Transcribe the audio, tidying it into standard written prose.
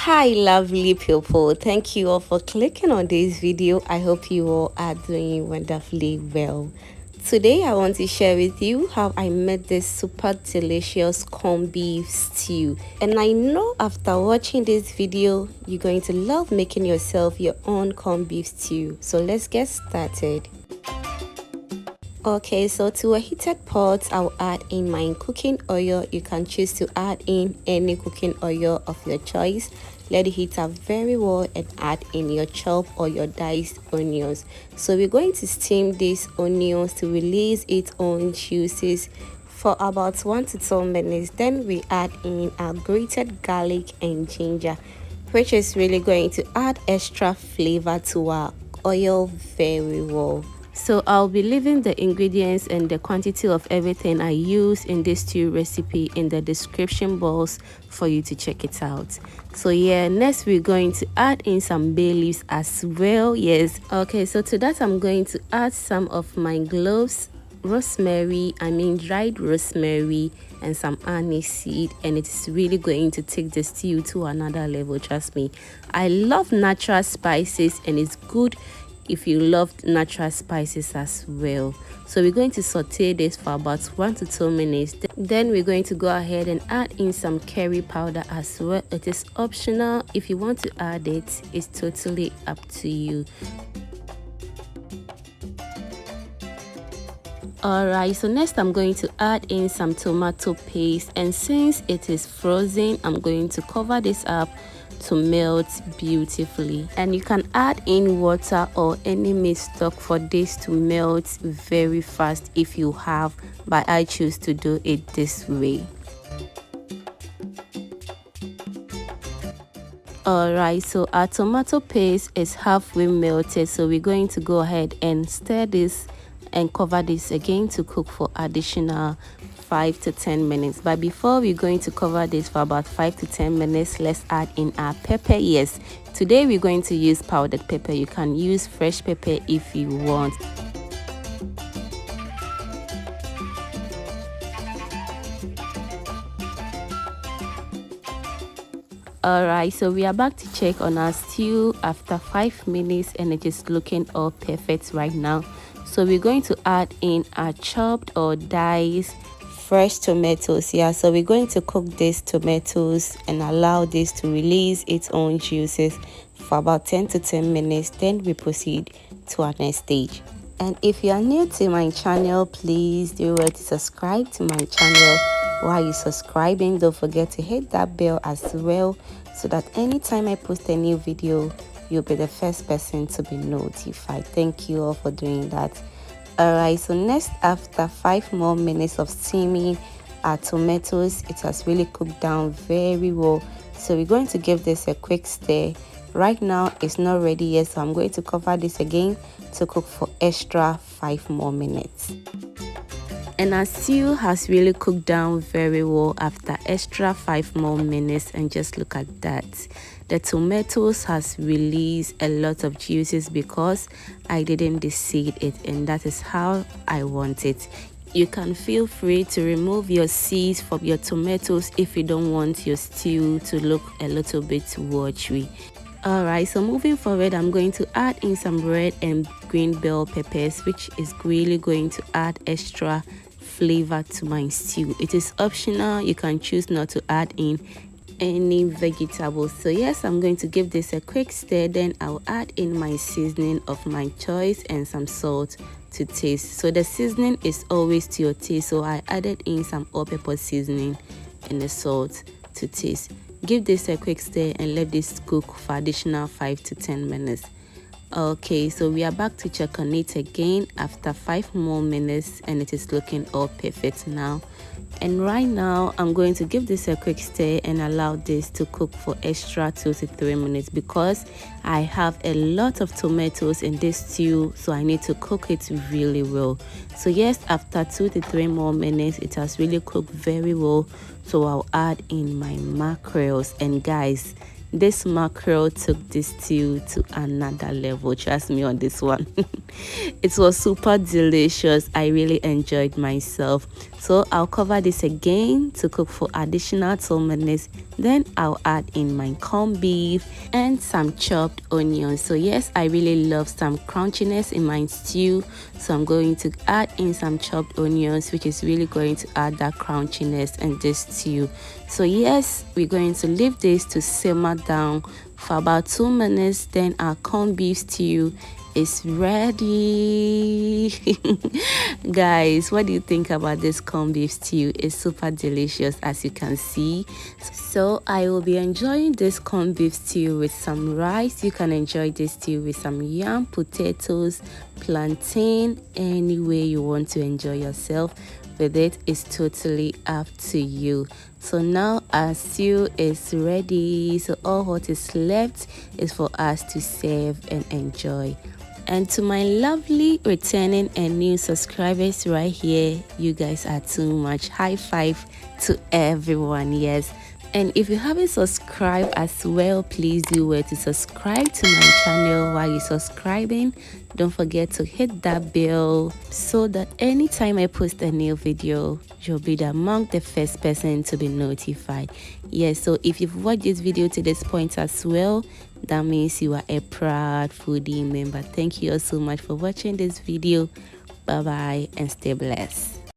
Hi lovely people, thank you all for clicking on this video. I hope you all are doing wonderfully well. Today I want to share with you how I made this super delicious corned beef stew, and I know after watching this video you're going to love making yourself your own corned beef stew. So let's get started. Okay, so to a heated pot, I'll add in my cooking oil. You can choose to add in any cooking oil of your choice. Let it heat up very well and add in your chopped or your diced onions. So we're going to steam these onions to release its own juices for about 1 to 2 minutes. Then we add in our grated garlic and ginger, which is really going to add extra flavor to our oil very well. So I'll be leaving the ingredients and the quantity of everything I use in this stew recipe in the description box for you to check it out. So yeah, next we're going to add in some bay leaves as well. Yes, okay, so to that I'm going to add some of my cloves, rosemary, dried rosemary, and some anise seed, and it's really going to take the stew to another level. Trust me, I love natural spices and it's good if you love natural spices as well. So we're going to saute this for about 1 to 2 minutes. Then we're going to go ahead and add in some curry powder as well. It is optional. If you want to add it, it's totally up to you. Alright, so next I'm going to add in some tomato paste, and since it is frozen, I'm going to cover this up to melt beautifully. And you can add in water or any meat stock for this to melt very fast if you have, but I choose to do it this way. Alright, so our tomato paste is halfway melted, so we're going to go ahead and stir this and cover this again to cook for additional 5 to 10 minutes. But before we're going to cover this for about 5 to 10 minutes, let's add in our pepper. Yes, today we're going to use powdered pepper. You can use fresh pepper if you want. Alright, so we are back to check on our stew after 5 minutes, and it is looking all perfect right now. So we're going to add in our chopped or diced fresh tomatoes. Yeah, so we're going to cook these tomatoes and allow this to release its own juices for about 10 to 10 minutes. Then we proceed to our next stage. And if you are new to my channel, please do well to subscribe to my channel. While you're subscribing, don't forget to hit that bell as well, so that anytime I post a new video, you'll be the first person to be notified. Thank you all for doing that. Alright, so next, after 5 more minutes of steaming our tomatoes, it has really cooked down very well. So we're going to give this a quick stir. Right now it's not ready yet, so I'm going to cover this again to cook for extra 5 more minutes. And our stew has really cooked down very well after extra 5 more minutes, and just look at that. The tomatoes has released a lot of juices because I didn't deseed it, and that is how I want it. You can feel free to remove your seeds from your tomatoes if you don't want your stew to look a little bit watery. Alright, so moving forward, I'm going to add in some red and green bell peppers, which is really going to add extra flavor to my stew. It is optional. You can choose not to add in any vegetables. So yes, I'm going to give this a quick stir. Then I'll add in my seasoning of my choice and some salt to taste. So the seasoning is always to your taste, so I added in some all-purpose seasoning and the salt to taste. Give this a quick stir and let this cook for additional 5 to 10 minutes. Okay, so we are back to check on it again after 5 more minutes, and it is looking all perfect now. And right now I'm going to give this a quick stir and allow this to cook for extra 2 to 3 minutes because I have a lot of tomatoes in this stew, so I need to cook it really well. So yes, after 2 to 3 more minutes, it has really cooked very well. So I'll add in my mackerels, and guys, this mackerel took this stew to another level. Trust me on this one. It was super delicious. I really enjoyed myself. So I'll cover this again to cook for additional 2 minutes. Then I'll add in my corned beef and some chopped onions. So yes, I really love some crunchiness in my stew, so I'm going to add in some chopped onions, which is really going to add that crunchiness in this stew. So yes, we're going to leave this to simmer down for about 2 minutes. Then our corned beef stew is ready. Guys, what do you think about this corned beef stew? It's super delicious, as you can see. So I will be enjoying this corned beef stew with some rice. You can enjoy this stew with some yam, potatoes, plantain, any way you want to enjoy yourself with it. Is totally up to you. So now our stew is ready, so all what is left is for us to serve and enjoy. And to my lovely returning and new subscribers right here, you guys are too much. High five to everyone. Yes, and if you haven't subscribed as well, please do well to subscribe to my channel. While you're subscribing, don't forget to hit that bell so that anytime I post a new video, you'll be among the first person to be notified. Yes, so if you've watched this video to this point as well, that means you are a proud foodie member. Thank you all so much for watching this video. Bye bye and stay blessed.